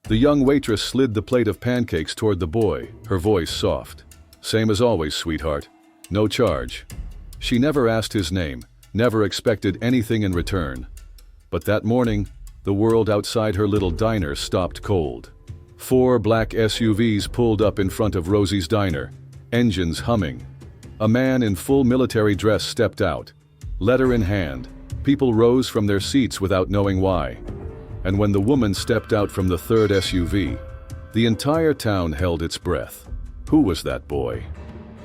The young waitress slid the plate of pancakes toward the boy, her voice soft. "Same as always, sweetheart. No charge." She never asked his name, never expected anything in return. But that morning, the world outside her little diner stopped cold. 4 black SUVs pulled up in front of Rosie's diner, engines humming. A man in full military dress stepped out, letter in hand. People rose from their seats without knowing why. And when the woman stepped out from the 3rd SUV, the entire town held its breath. Who was that boy?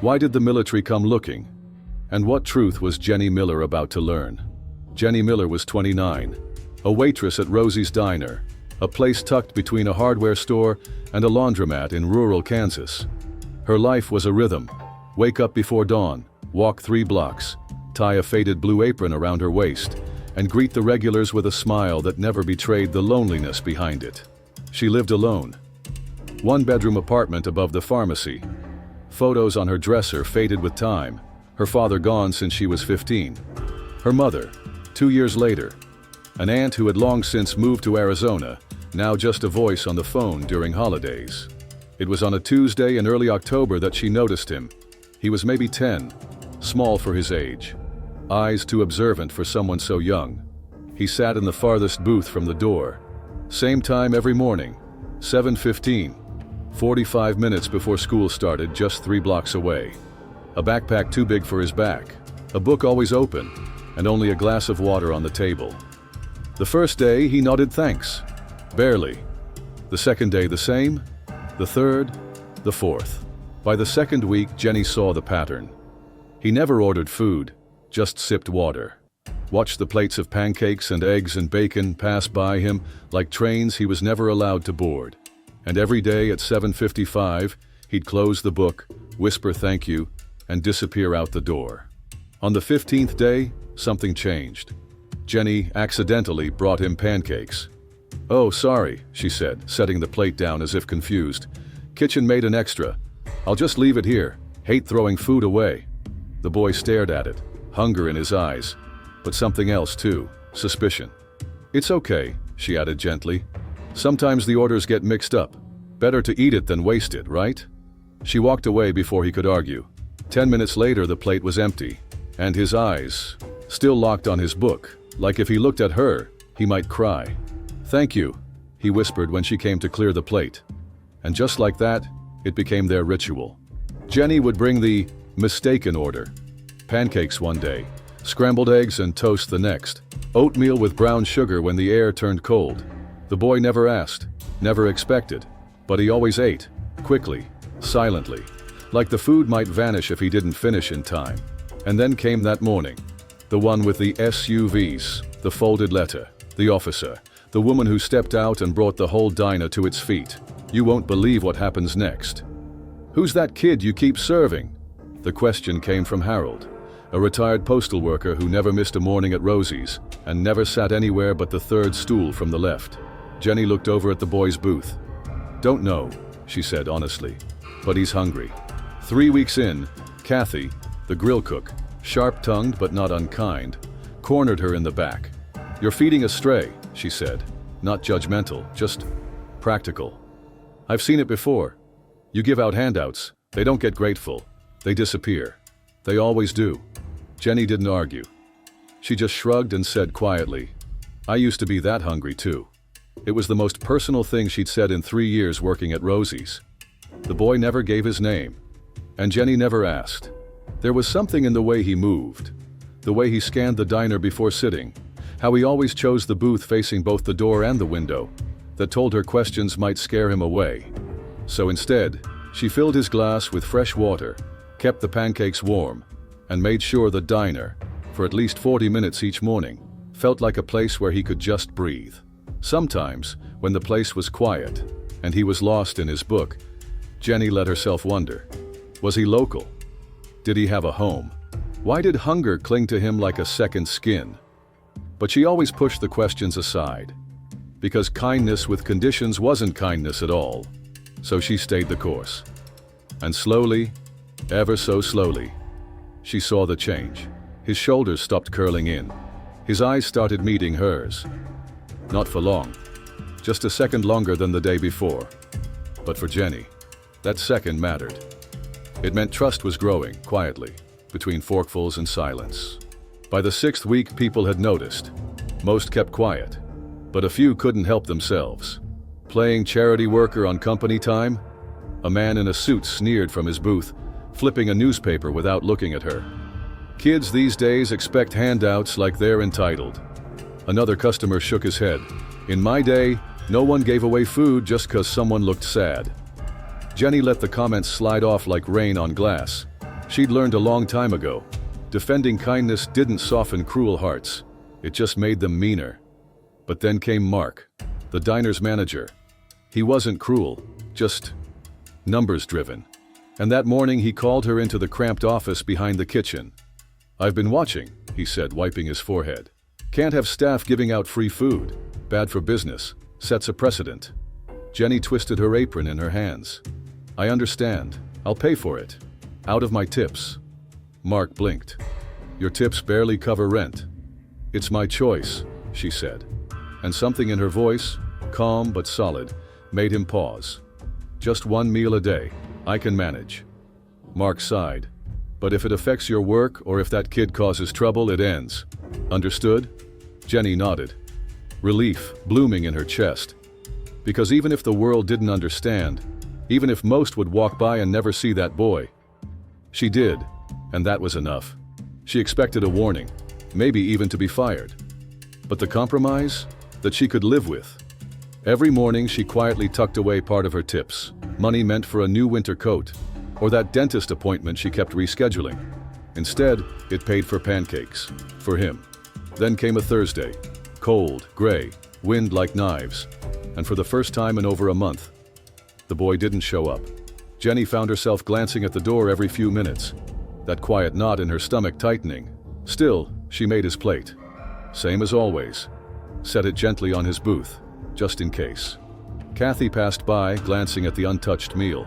Why did the military come looking? And what truth was Jenny Miller about to learn? Jenny Miller was 29, a waitress at Rosie's Diner, a place tucked between a hardware store and a laundromat in rural Kansas. Her life was a rhythm. Wake up before dawn, walk 3 blocks, tie a faded blue apron around her waist, and greet the regulars with a smile that never betrayed the loneliness behind it. She lived alone. 1-bedroom apartment above the pharmacy. Photos on her dresser faded with time, her father gone since she was 15. Her mother, 2 years later. An aunt who had long since moved to Arizona, now just a voice on the phone during holidays. It was on a Tuesday in early October that she noticed him. He was maybe 10, small for his age. Eyes too observant for someone so young. He sat in the farthest booth from the door. Same time every morning, 7:15. 45 minutes before school started, just 3 blocks away. A backpack too big for his back, a book always open, and only a glass of water on the table. The first day, he nodded thanks. Barely. The second day the same. The third, the fourth. By the second week, Jenny saw the pattern. He never ordered food, just sipped water. Watched the plates of pancakes and eggs and bacon pass by him like trains he was never allowed to board. And every day at 7:55, he'd close the book, whisper thank you, and disappear out the door. On the 15th day, something changed. Jenny accidentally brought him pancakes. "Oh, sorry," she said, setting the plate down as if confused. "Kitchen made an extra. I'll just leave it here. Hate throwing food away." The boy stared at it, hunger in his eyes, but something else too, suspicion. "It's okay," she added gently. "Sometimes the orders get mixed up. Better to eat it than waste it, right?" She walked away before he could argue. 10 minutes later, the plate was empty, and his eyes, still locked on his book, like if he looked at her, he might cry. "Thank you," he whispered when she came to clear the plate. And just like that, it became their ritual. Jenny would bring the mistaken order. Pancakes one day, scrambled eggs and toast the next, oatmeal with brown sugar when the air turned cold. The boy never asked, never expected, but he always ate, quickly, silently, like the food might vanish if he didn't finish in time. And then came that morning, the one with the SUVs, the folded letter, the officer, the woman who stepped out and brought the whole diner to its feet. You won't believe what happens next. "Who's that kid you keep serving?" The question came from Harold, a retired postal worker who never missed a morning at Rosie's and never sat anywhere but the 3rd stool from the left. Jenny looked over at the boy's booth. "Don't know," she said honestly, "but he's hungry." 3 weeks in, Kathy, the grill cook, sharp-tongued but not unkind, cornered her in the back. "You're feeding a stray," she said, not judgmental, just practical. "I've seen it before. You give out handouts, they don't get grateful. They disappear. They always do." Jenny didn't argue. She just shrugged and said quietly, "I used to be that hungry too." It was the most personal thing she'd said in 3 years working at Rosie's. The boy never gave his name, and Jenny never asked. There was something in the way he moved, the way he scanned the diner before sitting, how he always chose the booth facing both the door and the window, that told her questions might scare him away. So instead, she filled his glass with fresh water, kept the pancakes warm, and made sure the diner, for at least 40 minutes each morning, felt like a place where he could just breathe. Sometimes, when the place was quiet, and he was lost in his book, Jenny let herself wonder, was he local? Did he have a home? Why did hunger cling to him like a second skin? But she always pushed the questions aside, because kindness with conditions wasn't kindness at all. So she stayed the course. And slowly, ever so slowly, she saw the change. His shoulders stopped curling in. His eyes started meeting hers. Not for long. just a second longer than the day before. But for Jenny, that second mattered. It meant trust was growing, quietly, between forkfuls and silence. By the 6th week, people had noticed. Most kept quiet, but a few couldn't help themselves. Playing charity worker on company time? A man in a suit sneered from his booth, flipping a newspaper without looking at her. Kids these days expect handouts like they're entitled. Another customer shook his head. In my day, no one gave away food just because someone looked sad. Jenny let the comments slide off like rain on glass. She'd learned a long time ago. Defending kindness didn't soften cruel hearts. It just made them meaner. But then came Mark, the diner's manager. He wasn't cruel, just numbers-driven. And that morning he called her into the cramped office behind the kitchen. "I've been watching," he said, wiping his forehead. "Can't have staff giving out free food. Bad for business. Sets a precedent." Jenny twisted her apron in her hands. "I understand. I'll pay for it. Out of my tips." Mark blinked. "Your tips barely cover rent." "It's my choice," she said. And something in her voice, calm but solid, made him pause. "Just one meal a day. I can manage." Mark sighed. "But if it affects your work or if that kid causes trouble, it ends. Understood?" Jenny nodded, relief blooming in her chest. Because even if the world didn't understand, even if most would walk by and never see that boy, she did, and that was enough. She expected a warning, maybe even to be fired. But the compromise? That she could live with. Every morning she quietly tucked away part of her tips, money meant for a new winter coat, or that dentist appointment she kept rescheduling. Instead, it paid for pancakes, for him. Then came a Thursday, cold, gray, wind like knives, and for the first time in over a month, the boy didn't show up. Jenny found herself glancing at the door every few minutes, that quiet knot in her stomach tightening. Still, she made his plate. Same as always. Set it gently on his booth, just in case. Kathy passed by, glancing at the untouched meal.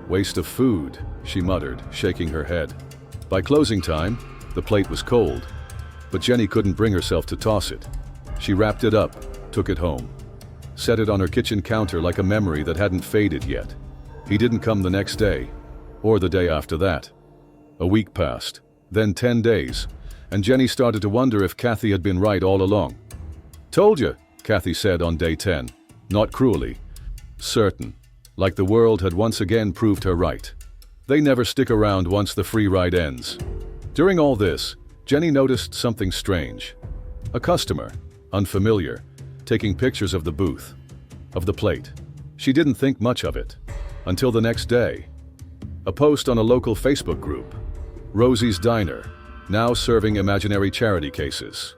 "Waste of food," she muttered, shaking her head. By closing time, the plate was cold, but Jenny couldn't bring herself to toss it. She wrapped it up, took it home. Set it on her kitchen counter like a memory that hadn't faded yet. He didn't come the next day, or the day after that. A week passed, then 10 days, and Jenny started to wonder if Kathy had been right all along. "Told you," Kathy said on day 10, not cruelly, certain, like the world had once again proved her right. They never stick around once the free ride ends. During all this, Jenny noticed something strange. A customer, unfamiliar, taking pictures of the booth, of the plate. She didn't think much of it, until the next day. A post on a local Facebook group. Rosie's Diner, now serving imaginary charity cases.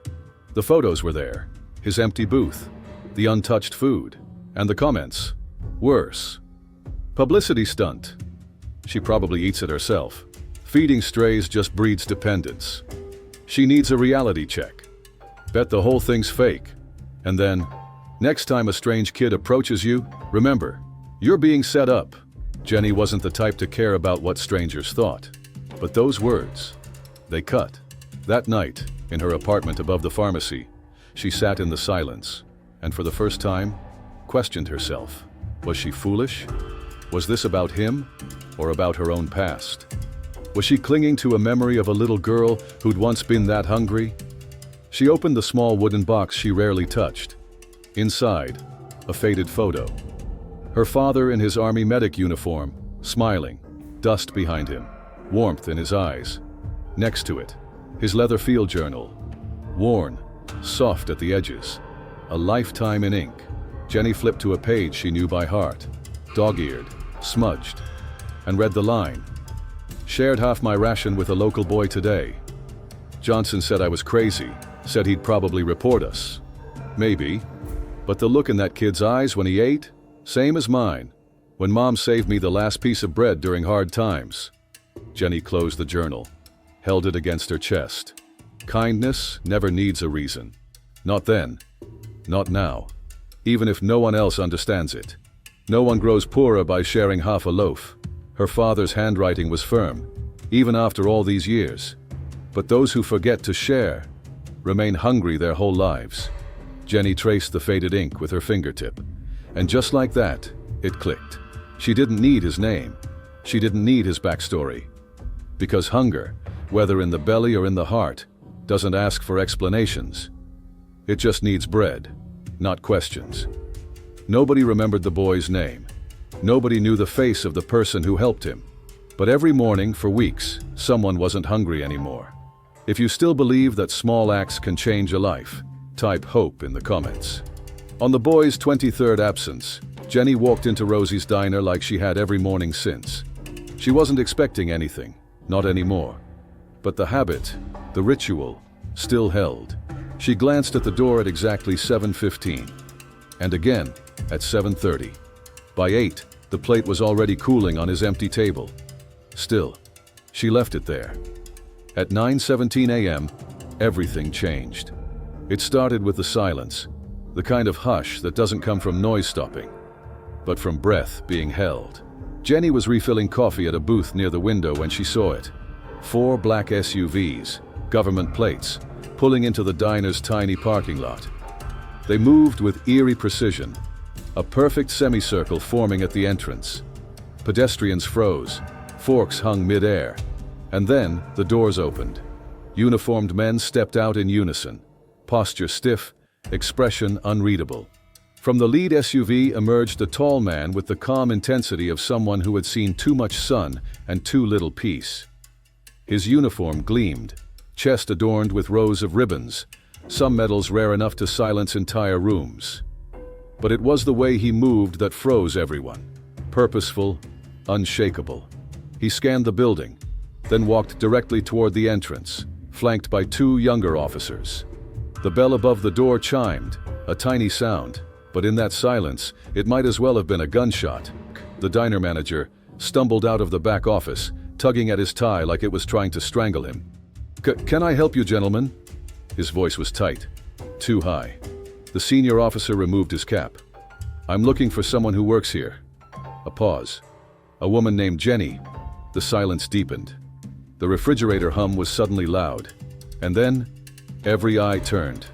The photos were there. His empty booth, the untouched food, and the comments. Worse. Publicity stunt. She probably eats it herself. Feeding strays just breeds dependence. She needs a reality check. Bet the whole thing's fake. And then, next time a strange kid approaches you, remember, you're being set up. Jenny wasn't the type to care about what strangers thought. But those words, they cut. That night, in her apartment above the pharmacy, she sat in the silence, and for the first time, questioned herself. Was she foolish? Was this about him, or about her own past? Was she clinging to a memory of a little girl who'd once been that hungry? She opened the small wooden box she rarely touched. Inside, a faded photo. Her father in his army medic uniform, smiling, dust behind him, warmth in his eyes. Next to it, his leather field journal, worn, soft at the edges, a lifetime in ink. Jenny flipped to a page she knew by heart, dog-eared, smudged, and read the line. "Shared half my ration with a local boy today. Johnson said I was crazy, said he'd probably report us. Maybe, but the look in that kid's eyes when he ate, same as mine, when Mom saved me the last piece of bread during hard times." Jenny closed the journal, held it against her chest. Kindness never needs a reason. Not then. Not now. Even if no one else understands it. No one grows poorer by sharing half a loaf. Her father's handwriting was firm, even after all these years. But those who forget to share remain hungry their whole lives. Jenny traced the faded ink with her fingertip, And just like that, it clicked. She didn't need his name. She didn't need his backstory. Because hunger, whether in the belly or in the heart, doesn't ask for explanations. It just needs bread, not questions. Nobody remembered the boy's name. Nobody knew the face of the person who helped him. But every morning, for weeks, someone wasn't hungry anymore. If you still believe that small acts can change a life, type hope in the comments. On the boy's 23rd absence, Jenny walked into Rosie's diner like she had every morning since. She wasn't expecting anything, not anymore. But the habit, the ritual, still held. She glanced at the door at exactly 7:15, and again at 7:30. By 8, the plate was already cooling on his empty table. Still, she left it there. At 9:17 a.m., everything changed. It started with the silence, the kind of hush that doesn't come from noise stopping, but from breath being held. Jenny was refilling coffee at a booth near the window when she saw it. 4 black SUVs, government plates, pulling into the diner's tiny parking lot. They moved with eerie precision, a perfect semicircle forming at the entrance. Pedestrians froze, forks hung mid-air, and then the doors opened. Uniformed men stepped out in unison, posture stiff, expression unreadable. From the lead SUV emerged a tall man with the calm intensity of someone who had seen too much sun and too little peace. His uniform gleamed, chest adorned with rows of ribbons, some medals rare enough to silence entire rooms. But it was the way he moved that froze everyone. Purposeful, unshakable. He scanned the building, then walked directly toward the entrance, flanked by 2 younger officers. The bell above the door chimed, a tiny sound, but in that silence, it might as well have been a gunshot. The diner manager stumbled out of the back office, tugging at his tie like it was trying to strangle him. Can I help you, gentlemen?" His voice was tight, too high. The senior officer removed his cap. "I'm looking for someone who works here." A pause. A woman named Jenny. The silence deepened. The refrigerator hum was suddenly loud. And then, every eye turned.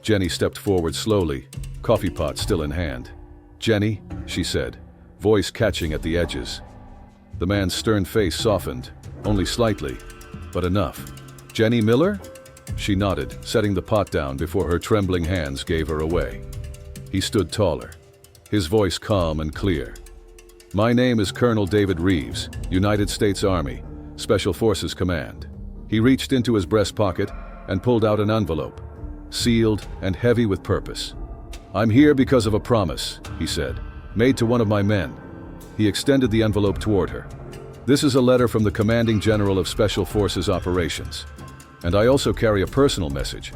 Jenny stepped forward slowly, coffee pot still in hand. "Jenny," she said, voice catching at the edges. The man's stern face softened, only slightly, but enough. "Jenny Miller?" She nodded, setting the pot down before her trembling hands gave her away. He stood taller, his voice calm and clear. "My name is Colonel David Reeves, United States Army, Special Forces Command." He reached into his breast pocket and pulled out an envelope, sealed and heavy with purpose. "I'm here because of a promise," he said, "made to one of my men." He extended the envelope toward her. "This is a letter from the Commanding General of Special Forces Operations. And I also carry a personal message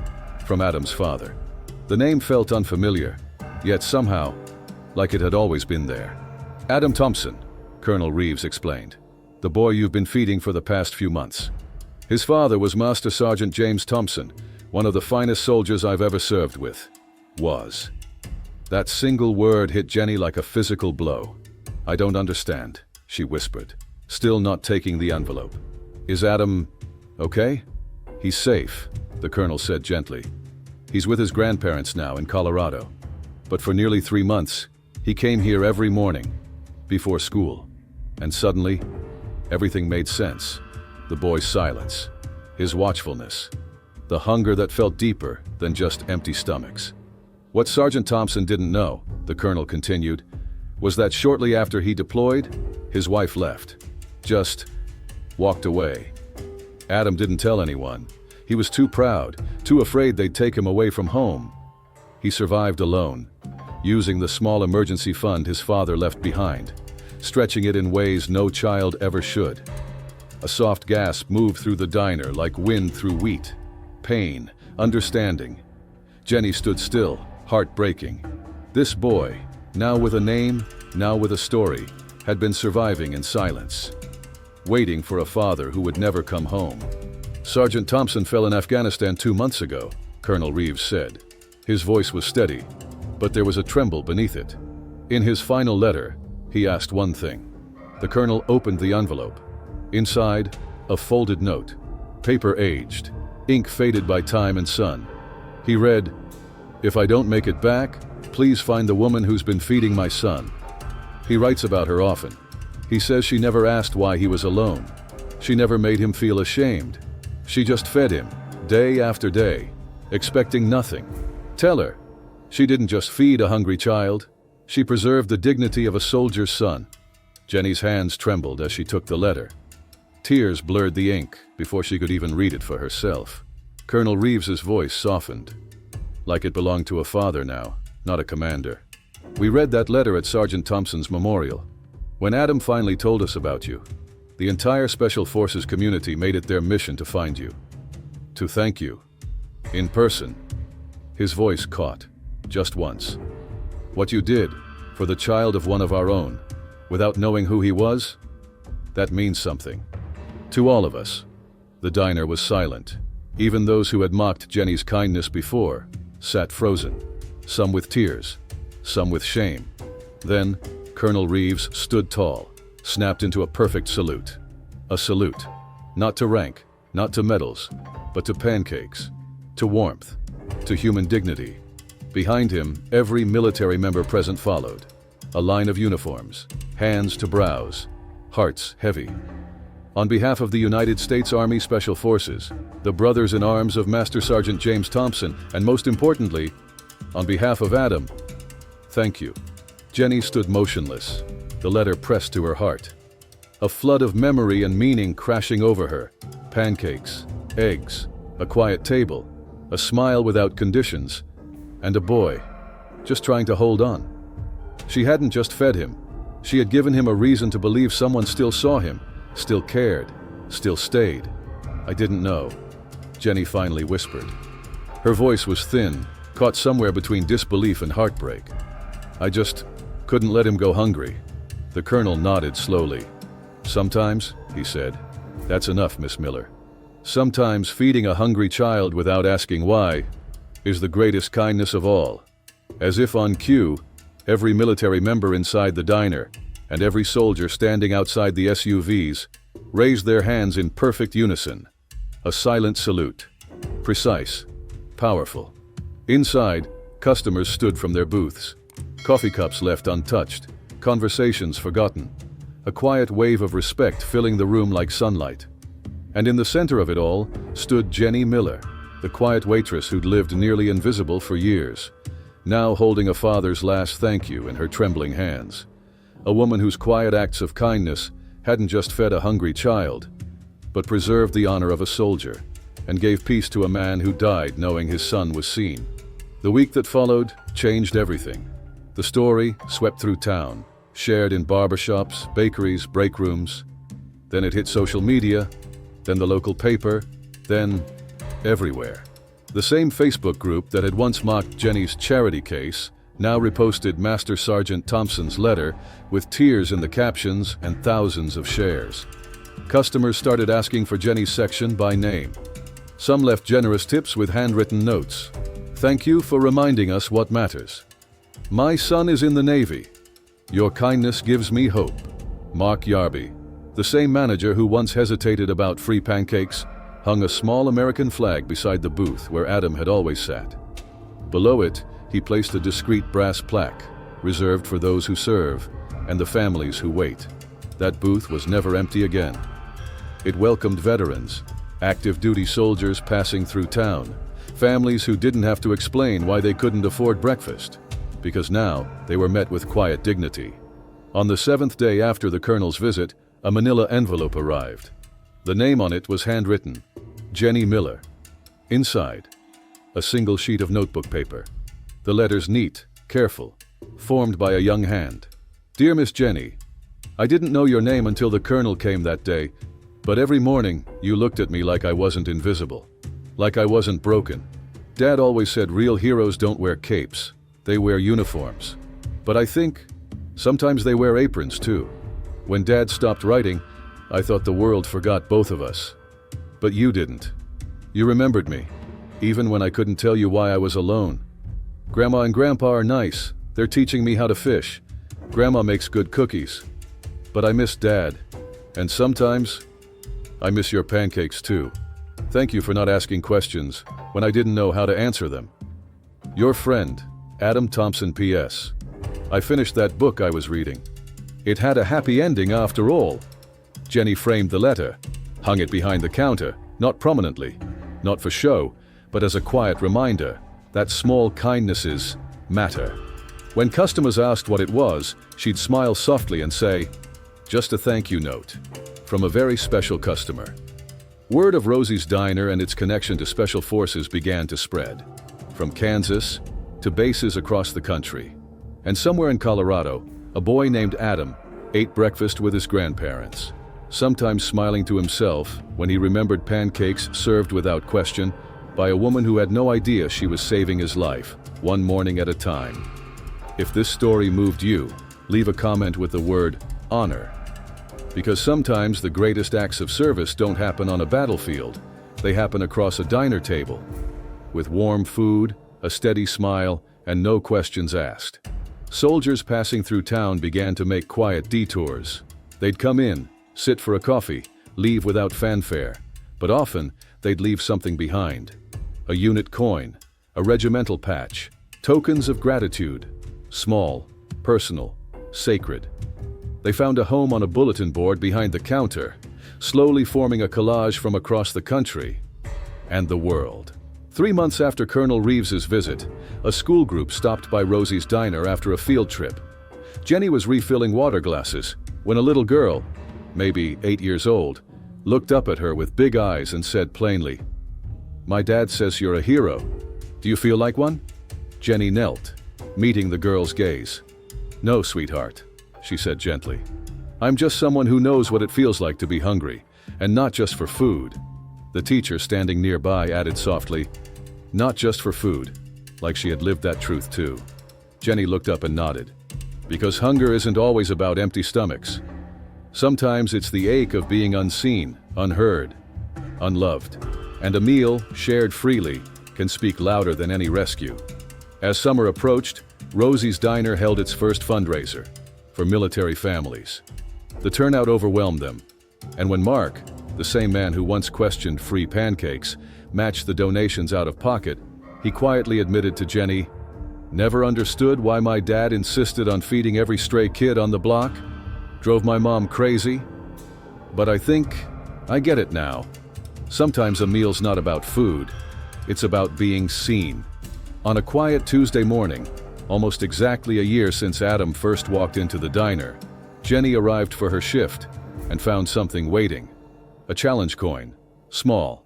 from Adam's father." The name felt unfamiliar, yet somehow, like it had always been there. "Adam Thompson," Colonel Reeves explained. "The boy you've been feeding for the past few months. His father was Master Sergeant James Thompson, one of the finest soldiers I've ever served with. Was." That single word hit Jenny like a physical blow. "I don't understand," she whispered, still not taking the envelope. "Is Adam okay?" "He's safe," the colonel said gently. "He's with his grandparents now in Colorado. But for nearly 3 months, he came here every morning, before school. And suddenly, everything made sense. The boy's silence, his watchfulness, the hunger that felt deeper than just empty stomachs. What Sergeant Thompson didn't know," the colonel continued, "was that shortly after he deployed, his wife left. Just walked away. Adam didn't tell anyone. He was too proud, too afraid they'd take him away from home. He survived alone, using the small emergency fund his father left behind, stretching it in ways no child ever should." A soft gasp moved through the diner like wind through wheat. Pain, understanding. Jenny stood still, heart breaking. This boy, now with a name, now with a story, had been surviving in silence, waiting for a father who would never come home. "Sergeant Thompson fell in Afghanistan 2 months ago," Colonel Reeves said. His voice was steady, but there was a tremble beneath it. In his final letter, he asked one thing. The colonel opened the envelope. Inside, a folded note, paper aged, ink faded by time and sun. He read, "If I don't make it back, Please find the woman who's been feeding my son. He writes about her often. He says she never asked why he was alone. She never made him feel ashamed. She just fed him, day after day, expecting nothing. Tell her, she didn't just feed a hungry child, she preserved the dignity of a soldier's son. Jenny's hands trembled as she took the letter. Tears blurred the ink before she could even read it for herself. Colonel Reeves's voice softened, like it belonged to a father now, not a commander. We read that letter at Sergeant Thompson's memorial. When Adam finally told us about you, the entire Special Forces community made it their mission to find you. To thank you. In person. His voice caught, just once. What you did, for the child of one of our own, without knowing who he was, that means something. To all of us. The diner was silent. Even those who had mocked Jenny's kindness before sat frozen, some with tears, some with shame. Then, Colonel Reeves stood tall, snapped into a perfect salute. A salute, not to rank, not to medals, but to pancakes, to warmth, to human dignity. Behind him, every military member present followed. A line of uniforms, hands to brows, hearts heavy. On behalf of the United States Army Special Forces, the brothers in arms of Master Sergeant James Thompson, and most importantly, on behalf of Adam, thank you. Jenny stood motionless, the letter pressed to her heart. A flood of memory and meaning crashing over her. Pancakes, eggs, a quiet table, a smile without conditions, and a boy, just trying to hold on. She hadn't just fed him. She had given him a reason to believe someone still saw him, still cared, still stayed. I didn't know, Jenny finally whispered. Her voice was thin, caught somewhere between disbelief and heartbreak. I just couldn't let him go hungry. The colonel nodded slowly. Sometimes, he said, that's enough, Miss Miller. Sometimes feeding a hungry child without asking why is the greatest kindness of all. As if on cue, every military member inside the diner and every soldier standing outside the SUVs raised their hands in perfect unison. A silent salute. Precise. Powerful. Inside, customers stood from their booths. Coffee cups left untouched. Conversations forgotten. A quiet wave of respect filling the room like sunlight. And in the center of it all stood Jenny Miller, the quiet waitress who'd lived nearly invisible for years, now holding a father's last thank you in her trembling hands. A woman whose quiet acts of kindness hadn't just fed a hungry child, but preserved the honor of a soldier and gave peace to a man who died knowing his son was seen. The week that followed changed everything. The story swept through town, shared in barbershops, bakeries, break rooms. Then it hit social media, then the local paper, then everywhere. The same Facebook group that had once mocked Jenny's charity case now reposted Master Sergeant Thompson's letter with tears in the captions and thousands of shares. Customers started asking for Jenny's section by name. Some left generous tips with handwritten notes. Thank you for reminding us what matters. My son is in the Navy. Your kindness gives me hope. Mark Yarby, the same manager who once hesitated about free pancakes, hung a small American flag beside the booth where Adam had always sat. Below it, he placed a discreet brass plaque, reserved for those who serve and the families who wait. That booth was never empty again. It welcomed veterans, active duty soldiers passing through town, families who didn't have to explain why they couldn't afford breakfast, because now they were met with quiet dignity. On the 7th day after the colonel's visit, a manila envelope arrived. The name on it was handwritten, Jenny Miller. Inside, a single sheet of notebook paper. The letters neat, careful, formed by a young hand. Dear Miss Jenny, I didn't know your name until the colonel came that day, but every morning you looked at me like I wasn't invisible, like I wasn't broken. Dad always said real heroes don't wear capes, they wear uniforms. But I think sometimes they wear aprons too. When Dad stopped writing, I thought the world forgot both of us. But you didn't. You remembered me, even when I couldn't tell you why I was alone. Grandma and Grandpa are nice. They're teaching me how to fish. Grandma makes good cookies. But I miss Dad. And sometimes, I miss your pancakes too. Thank you for not asking questions when I didn't know how to answer them. Your friend, Adam Thompson P.S. I finished that book I was reading. It had a happy ending after all. Jenny framed the letter, hung it behind the counter, not prominently, not for show, but as a quiet reminder that small kindnesses matter. When customers asked what it was, she'd smile softly and say, "Just a thank you note from a very special customer." Word of Rosie's Diner and its connection to Special Forces began to spread, from Kansas to bases across the country. And somewhere in Colorado, a boy named Adam ate breakfast with his grandparents, sometimes smiling to himself when he remembered pancakes served without question by a woman who had no idea she was saving his life, one morning at a time. If this story moved you, leave a comment with the word honor. Because sometimes the greatest acts of service don't happen on a battlefield, they happen across a diner table, with warm food, a steady smile, and no questions asked. Soldiers passing through town began to make quiet detours. They'd come in, sit for a coffee, leave without fanfare, but often they'd leave something behind. A unit coin, a regimental patch, tokens of gratitude, small, personal, sacred. They found a home on a bulletin board behind the counter, slowly forming a collage from across the country and the world. 3 months after Colonel Reeves's visit, a school group stopped by Rosie's Diner after a field trip. Jenny was refilling water glasses when a little girl, maybe 8 years old, looked up at her with big eyes and said plainly, "My dad says you're a hero. Do you feel like one?" Jenny knelt, meeting the girl's gaze. "No, sweetheart," she said gently. "I'm just someone who knows what it feels like to be hungry, and not just for food." The teacher standing nearby added softly, "Not just for food," like she had lived that truth too. Jenny looked up and nodded. Because hunger isn't always about empty stomachs. Sometimes it's the ache of being unseen, unheard, unloved. And a meal, shared freely, can speak louder than any rescue. As summer approached, Rosie's Diner held its first fundraiser for military families. The turnout overwhelmed them, and when Mark, the same man who once questioned free pancakes, matched the donations out of pocket, he quietly admitted to Jenny, "Never understood why my dad insisted on feeding every stray kid on the block. Drove my mom crazy. But I think I get it now. Sometimes a meal's not about food, it's about being seen." On a quiet Tuesday morning, almost exactly a year since Adam first walked into the diner, Jenny arrived for her shift and found something waiting. A challenge coin, small,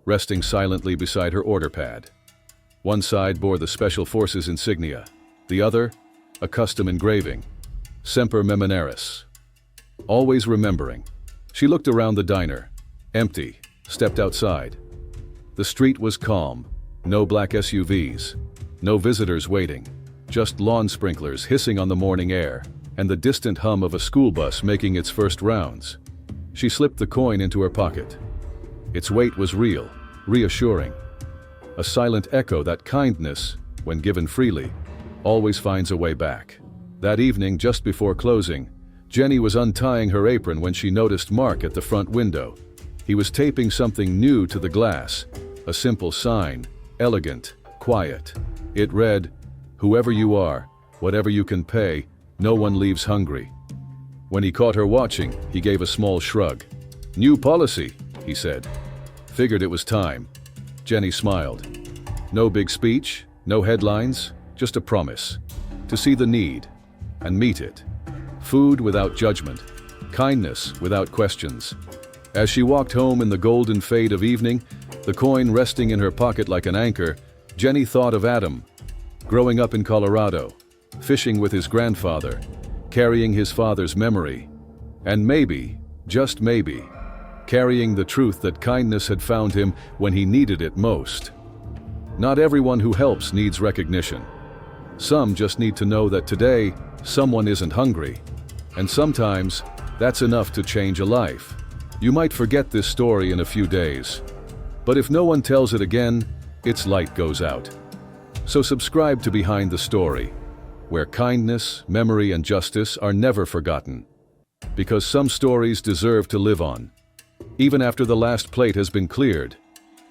resting silently beside her order pad. One side bore the Special Forces insignia, the other, a custom engraving, Semper Memoneris. Always remembering. She looked around the diner, empty, stepped outside. The street was calm, no black SUVs, no visitors waiting, just lawn sprinklers hissing on the morning air, and the distant hum of a school bus making its first rounds. She slipped the coin into her pocket. Its weight was real, reassuring. A silent echo that kindness, when given freely, always finds a way back. That evening, just before closing, Jenny was untying her apron when she noticed Mark at the front window. He was taping something new to the glass, a simple sign, elegant, quiet. It read, "Whoever you are, whatever you can pay, no one leaves hungry." When he caught her watching, he gave a small shrug. "New policy," he said. Figured it was time. Jenny smiled. No big speech, no headlines, just a promise. To see the need and meet it. Food without judgment, kindness without questions. As she walked home in the golden fade of evening, the coin resting in her pocket like an anchor, Jenny thought of Adam, growing up in Colorado, fishing with his grandfather, carrying his father's memory, and maybe, just maybe, carrying the truth that kindness had found him when he needed it most. Not everyone who helps needs recognition. Some just need to know that today, someone isn't hungry. And sometimes, that's enough to change a life. You might forget this story in a few days. But if no one tells it again, its light goes out. So subscribe to Behind the Story, where kindness, memory, and justice are never forgotten. Because some stories deserve to live on, even after the last plate has been cleared.